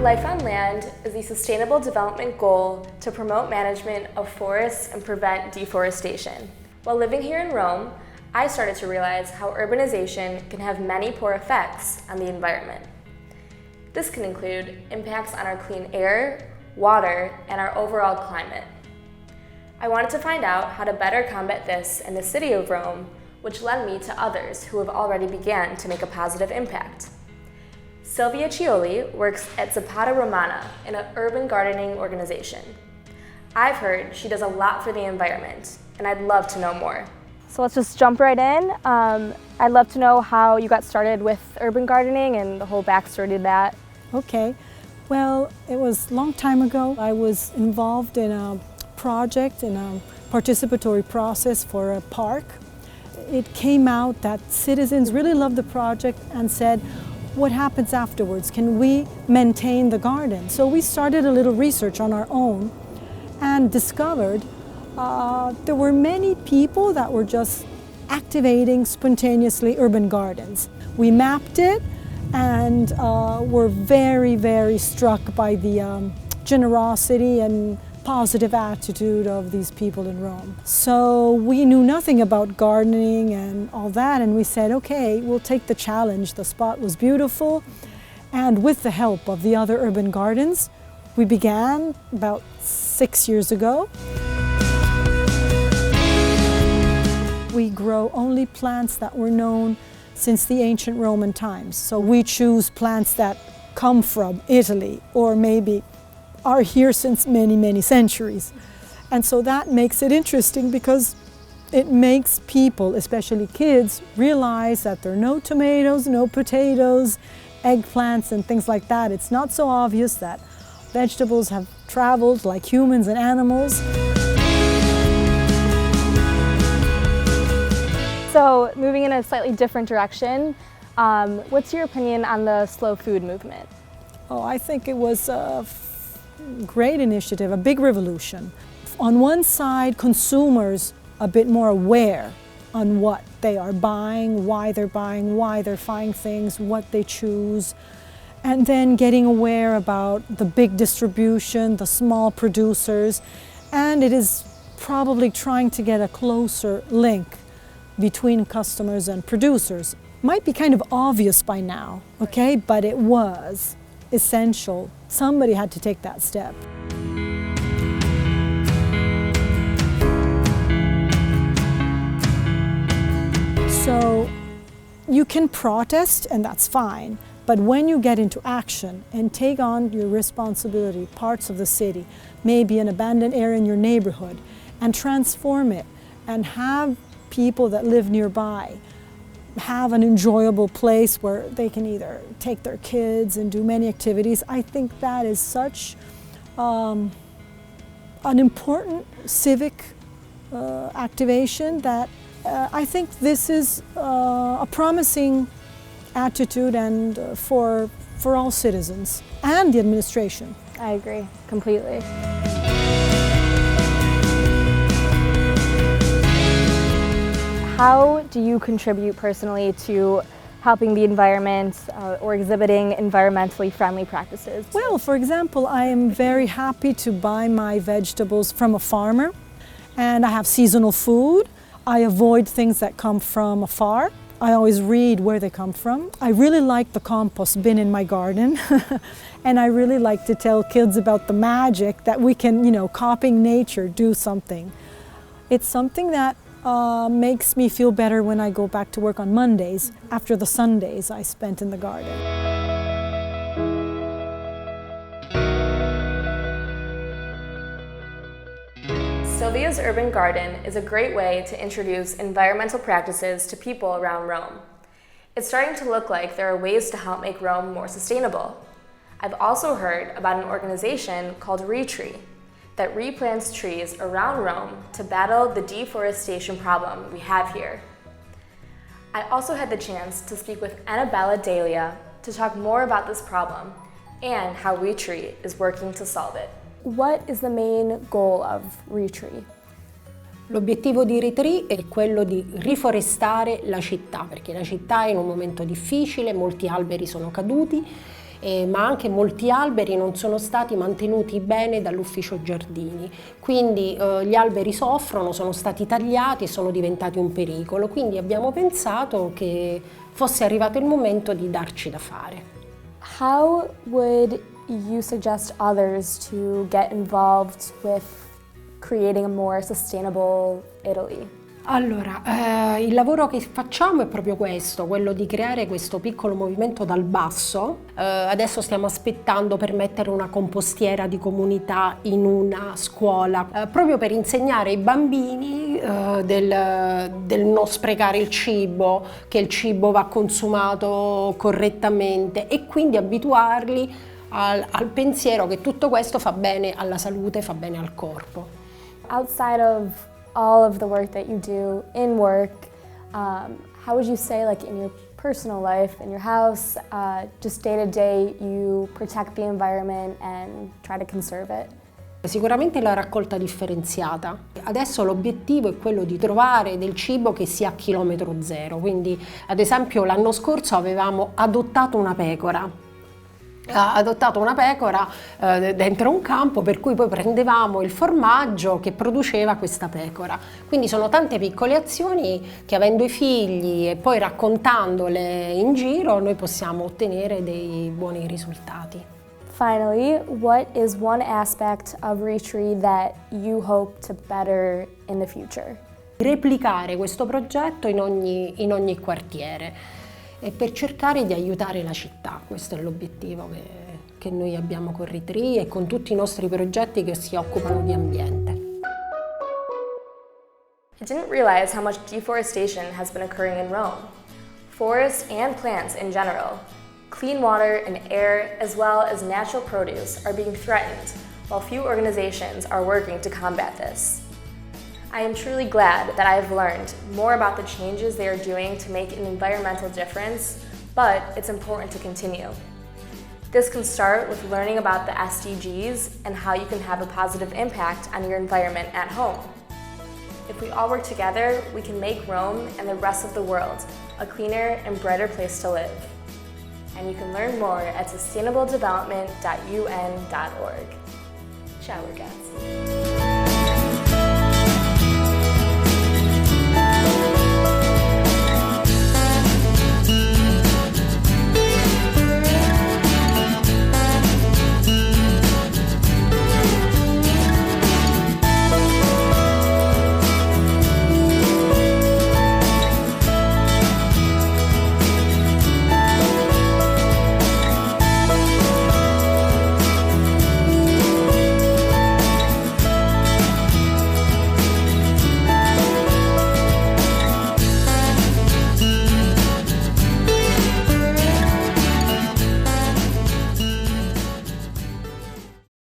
Life on Land is the sustainable development goal to promote management of forests and prevent deforestation. While living here in Rome, I started to realize how urbanization can have many poor effects on the environment. This can include impacts on our clean air, water, and our overall climate. I wanted to find out how to better combat this in the city of Rome, which led me to others who have already began to make a positive impact. Silvia Cioli works at Zappata Romana, an urban gardening organization. I've heard she does a lot for the environment, and I'd love to know more. So let's just jump right in. I'd love to know how you got started with urban gardening and the whole backstory to that. Okay, well, it was a long time ago. I was involved in a project, in a participatory process for a park. It came out that citizens really loved the project and said, what happens afterwards? Can we maintain the garden? So we started a little research on our own and discovered there were many people that were just activating spontaneously urban gardens. We mapped it and were very, very struck by the generosity and positive attitude of these people in Rome. So we knew nothing about gardening and all that, and we said, okay, we'll take the challenge. The spot was beautiful, and with the help of the other urban gardens, we began about 6 years ago. We grow only plants that were known since the ancient Roman times. So we choose plants that come from Italy or maybe are here since many, many centuries. And so that makes it interesting because it makes people, especially kids, realize that there are no tomatoes, no potatoes, eggplants and things like that. It's not so obvious that vegetables have traveled like humans and animals. So moving in a slightly different direction, what's your opinion on the slow food movement? Oh, I think it was a great initiative, a big revolution. On one side, consumers a bit more aware on what they are buying, why they're buying things, what they choose, and then getting aware about the big distribution, the small producers, and it is probably trying to get a closer link between customers and producers. Might be kind of obvious by now, okay, but it was essential. Somebody had to take that step. So you can protest and that's fine, but when you get into action and take on your responsibility, parts of the city, maybe an abandoned area in your neighborhood, and transform it and have people that live nearby have an enjoyable place where they can either take their kids and do many activities. I think that is such an important civic activation that I think this is a promising attitude and for all citizens and the administration. I agree completely. How do you contribute personally to helping the environment or exhibiting environmentally friendly practices? Well, for example, I am very happy to buy my vegetables from a farmer, and I have seasonal food. I avoid things that come from afar. I always read where they come from. I really like the compost bin in my garden, and I really like to tell kids about the magic that we can, copying nature, do something. It's something that makes me feel better when I go back to work on Mondays after the Sundays I spent in the garden. Silvia's Urban Garden is a great way to introduce environmental practices to people around Rome. It's starting to look like there are ways to help make Rome more sustainable. I've also heard about an organization called ReTree that replants trees around Rome to battle the deforestation problem we have here. I also had the chance to speak with Annabella Delia to talk more about this problem and how ReTree is working to solve it. What is the main goal of ReTree? L'obiettivo di ReTree è quello di riforestare la città, perché la città è in un momento difficile, molti alberi sono caduti ma anche molti alberi non sono stati mantenuti bene dall'ufficio giardini, quindi gli alberi soffrono, sono stati tagliati e sono diventati un pericolo, quindi abbiamo pensato che fosse arrivato il momento di darci da fare. How would you suggest others to get involved with creating a more sustainable Italy? Allora, il lavoro che facciamo è proprio questo, quello di creare questo piccolo movimento dal basso. Adesso stiamo aspettando per mettere una compostiera di comunità in una scuola, proprio per insegnare ai bambini del non sprecare il cibo, che il cibo va consumato correttamente e quindi abituarli al pensiero che tutto questo fa bene alla salute, fa bene al corpo. Outside of all of the work that you do in work, how would you say, like in your personal life, in your house, just day to day, you protect the environment and try to conserve it? Sicuramente la raccolta differenziata. Adesso l'obiettivo è quello di trovare del cibo che sia a chilometro zero, quindi ad esempio l'anno scorso avevamo adottato una pecora. Dentro un campo, per cui poi prendevamo il formaggio che produceva questa pecora. Quindi sono tante piccole azioni che, avendo i figli e poi raccontandole in giro, noi possiamo ottenere dei buoni risultati. Finally, what is one aspect of ReTree that you hope to better in the future? Replicare questo progetto in ogni quartiere e per cercare di aiutare la città. Questo è l'obiettivo che noi abbiamo con ReTree e con tutti i nostri progetti che si occupano di ambiente. I didn't realize how much deforestation has been occurring in Rome. Forests and plants in general, clean water and air, as well as natural produce are being threatened, while few organizations are working to combat this. I am truly glad that I have learned more about the changes they are doing to make an environmental difference, but it's important to continue. This can start with learning about the SDGs and how you can have a positive impact on your environment at home. If we all work together, we can make Rome and the rest of the world a cleaner and brighter place to live. And you can learn more at sustainabledevelopment.un.org. Ciao ragazzi.